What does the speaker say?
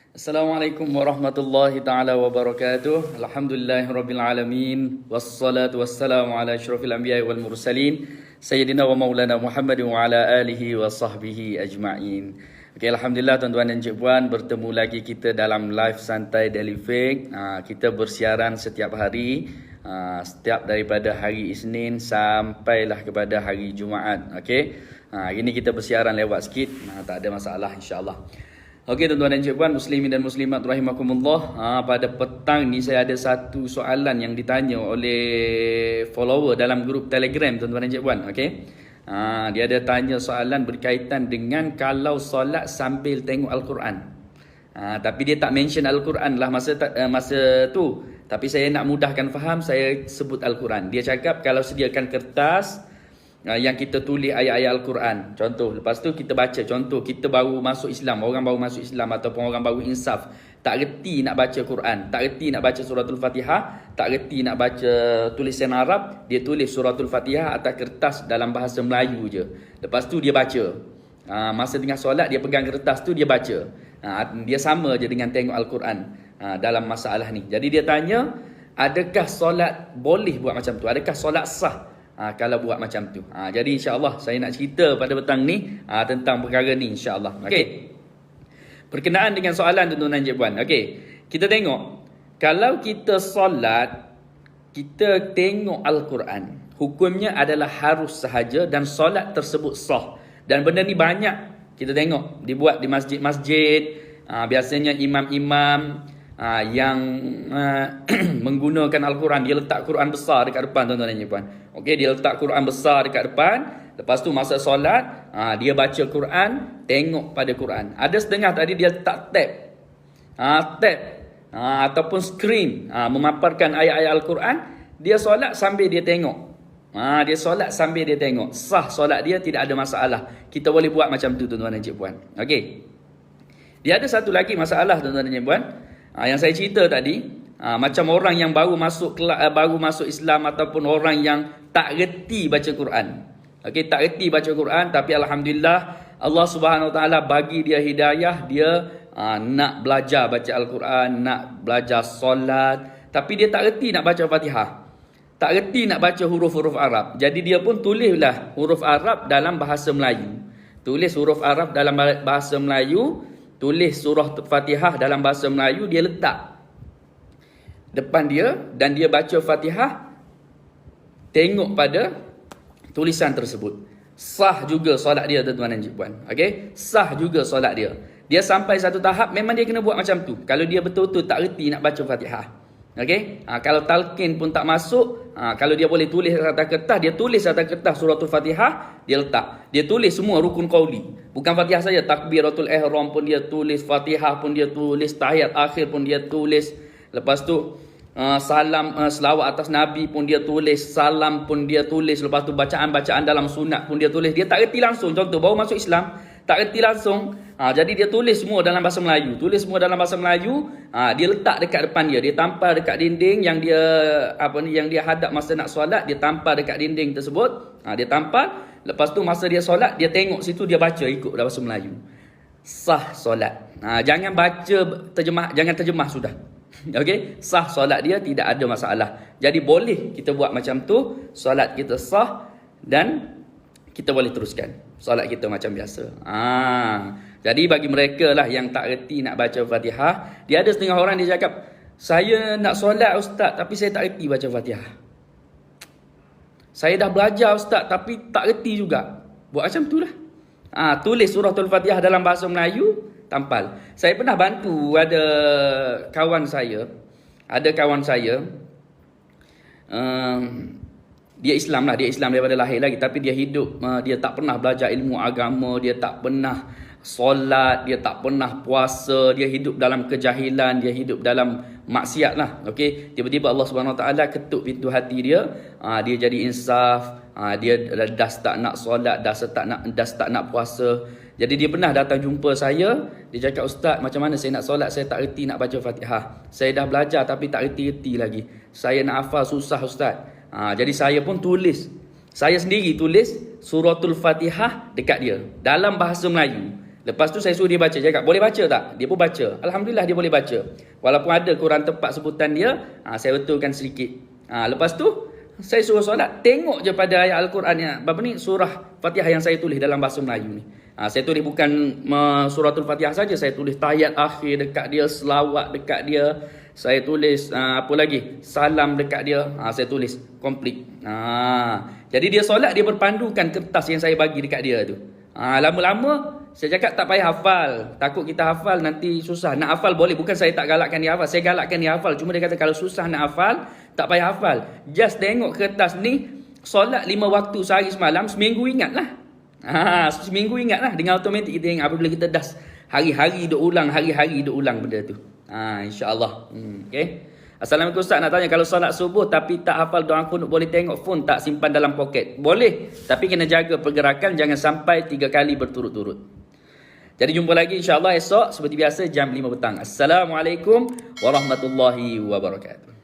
Assalamualaikum warahmatullahi taala wabarakatuh. Alhamdulillahirabbil alamin wassalatu wassalamu ala asyrafil anbiya'i wal mursalin sayyidina wa maulana Muhammadin wa ala alihi wa sahbihi ajma'in. Okey, alhamdulillah tuan-tuan dan cik-puan, bertemu lagi kita dalam live santai Daily Fake. Kita bersiaran setiap hari, setiap daripada hari Isnin sampailah kepada hari Jumaat. Okey. Hari ni kita bersiaran lewat sikit, tak ada masalah insya-Allah. Okey tuan-tuan dan cikgu, muslimin dan muslimat rahimakumullah. Pada petang ni saya ada satu soalan yang ditanya oleh follower dalam grup Telegram tuan-tuan dan cikgu. Okey. Dia ada tanya soalan berkaitan dengan kalau solat sambil tengok Al-Quran. Tapi dia tak mention Al-Quran lah masa tu. Tapi saya nak mudahkan faham, saya sebut Al-Quran. Dia cakap kalau sediakan kertas yang kita tulis ayat-ayat Al-Quran. Contoh, lepas tu kita baca. Contoh, kita baru masuk Islam, orang baru masuk Islam ataupun orang baru insaf, tak reti nak baca Quran, tak reti nak baca suratul Fatihah, tak reti nak baca tulisan Arab, dia tulis suratul Fatihah atas kertas dalam bahasa Melayu je. Lepas tu dia baca. Masa tengah solat dia pegang kertas tu, dia baca. Dia sama je dengan tengok Al-Quran dalam masalah ni. Jadi dia tanya, adakah solat boleh buat macam tu? Adakah solat sah kalau buat macam tu? Jadi insya-Allah saya nak cerita pada petang ni tentang perkara ni insya-Allah. Okey. Berkenaan dengan soalan tuan-tuan dan cikgu. Okey. Kita tengok, kalau kita solat, kita tengok Al-Quran, hukumnya adalah harus sahaja dan solat tersebut sah. Dan benda ni banyak kita tengok dibuat di masjid-masjid. Biasanya imam-imam yang menggunakan Al-Quran, dia letak Quran besar dekat depan tuan-tuan dan puan. Okey, dia letak Quran besar dekat depan. Lepas tu masa solat, dia baca Quran, tengok pada Quran. Ada setengah tadi dia letak tab ataupun screen, memaparkan ayat-ayat Al-Quran. Dia solat sambil dia tengok. Dia solat sambil dia tengok. Sah solat dia, tidak ada masalah. Kita boleh buat macam tu tuan-tuan dan puan. Okey. Dia ada satu lagi masalah tuan-tuan dan puan. Yang saya cerita tadi, macam orang yang baru masuk Islam ataupun orang yang tak reti baca Quran. Okey, tak reti baca Quran, tapi alhamdulillah Allah Subhanahu Wa Taala bagi dia hidayah, dia nak belajar baca Al-Quran, nak belajar solat, tapi dia tak reti nak baca Fatihah. Tak reti nak baca huruf-huruf Arab. Jadi dia pun tulislah huruf Arab dalam bahasa Melayu. Tulis huruf Arab dalam bahasa Melayu, tulis surah Fatihah dalam bahasa Melayu, dia letak depan dia dan dia baca Fatihah, tengok pada tulisan tersebut. Sah juga solat dia tuan-tuan dan puan. Okey, sah juga solat dia. Dia sampai satu tahap memang dia kena buat macam tu. Kalau dia betul-betul tak reti nak baca Fatihah. Okey, kalau talqin pun tak masuk, kalau dia boleh tulis atas kertas, dia tulis atas kertas suratul Fatihah, dia letak. Dia tulis semua rukun qauli. Bukan Fatihah saja, takbiratul ihram pun dia tulis, Fatihah pun dia tulis, tahiyat akhir pun dia tulis. Lepas tu salam, selawat atas Nabi pun dia tulis, salam pun dia tulis. Lepas tu bacaan-bacaan dalam sunat pun dia tulis. Dia tak reti langsung. Contoh, baru masuk Islam, tak reti langsung. Jadi dia tulis semua dalam bahasa Melayu. Tulis semua dalam bahasa Melayu. Dia letak dekat depan dia. Dia tampal dekat dinding yang dia yang dia hadap masa nak solat. Dia tampal dekat dinding tersebut. Dia tampal. Lepas tu masa dia solat, dia tengok situ, dia baca ikut dalam bahasa Melayu. Sah solat. Jangan baca terjemah, jangan terjemah sudah. Okey, sah solat dia, tidak ada masalah. Jadi boleh kita buat macam tu, solat kita sah dan kita boleh teruskan solat kita macam biasa. Jadi bagi mereka lah yang tak reti nak baca Fatihah, dia ada setengah orang dia cakap, saya nak solat ustaz tapi saya tak reti baca Fatihah. Saya dah belajar ustaz tapi tak reti juga. Buat macam tu lah. Tulis suratul Fatihah dalam bahasa Melayu, tampal. Saya pernah bantu ada kawan saya. Dia Islam lah, dia Islam daripada lahir lagi, tapi dia hidup, dia tak pernah belajar ilmu agama, dia tak pernah solat, dia tak pernah puasa, dia hidup dalam kejahilan, dia hidup dalam maksiat lah. Okey, tiba-tiba Allah Subhanahu Wa Taala ketuk pintu hati dia, dia jadi insaf, dia dah start nak solat, dah start nak puasa. Jadi dia pernah datang jumpa saya, dia cakap, ustaz, macam mana saya nak solat, saya tak reti nak baca Fatihah. Saya dah belajar tapi tak reti-reti lagi. Saya nak hafal susah ustaz. Jadi saya pun tulis. Saya sendiri tulis suratul Fatihah dekat dia dalam bahasa Melayu. Lepas tu saya suruh dia baca. Cakap, boleh baca tak? Dia pun baca. Alhamdulillah dia boleh baca. Walaupun ada kurang tepat sebutan dia, saya betulkan sedikit. Lepas tu, saya suruh solat, tengok je pada ayat Al-Quran yang, apa ni, surah Fatihah yang saya tulis dalam bahasa Melayu ni. Saya tulis bukan suratul Fatihah saja, saya tulis tahiyat akhir dekat dia, selawat dekat dia. Saya tulis apa lagi? Salam dekat dia. Saya tulis komplit. Jadi dia solat, dia berpandukan kertas yang saya bagi dekat dia tu. Lama-lama saya cakap tak payah hafal. Takut kita hafal nanti susah. Nak hafal boleh, bukan saya tak galakkan dia hafal. Saya galakkan dia hafal. Cuma dia kata kalau susah nak hafal, tak payah hafal. Just tengok kertas ni, solat 5 waktu sehari semalam, seminggu ingatlah. Seminggu ingatlah. Dengan automatik kita ingat apabila kita dah hari-hari duk ulang benda tu. InsyaAllah. Okay. Assalamualaikum Ustaz, nak tanya, kalau solat subuh tapi tak hafal doa kunut, boleh tengok phone tak, simpan dalam poket? Boleh, tapi kena jaga pergerakan, jangan sampai 3 kali berturut-turut. Jadi jumpa lagi insyaAllah esok seperti biasa jam 5 petang. Assalamualaikum warahmatullahi wabarakatuh.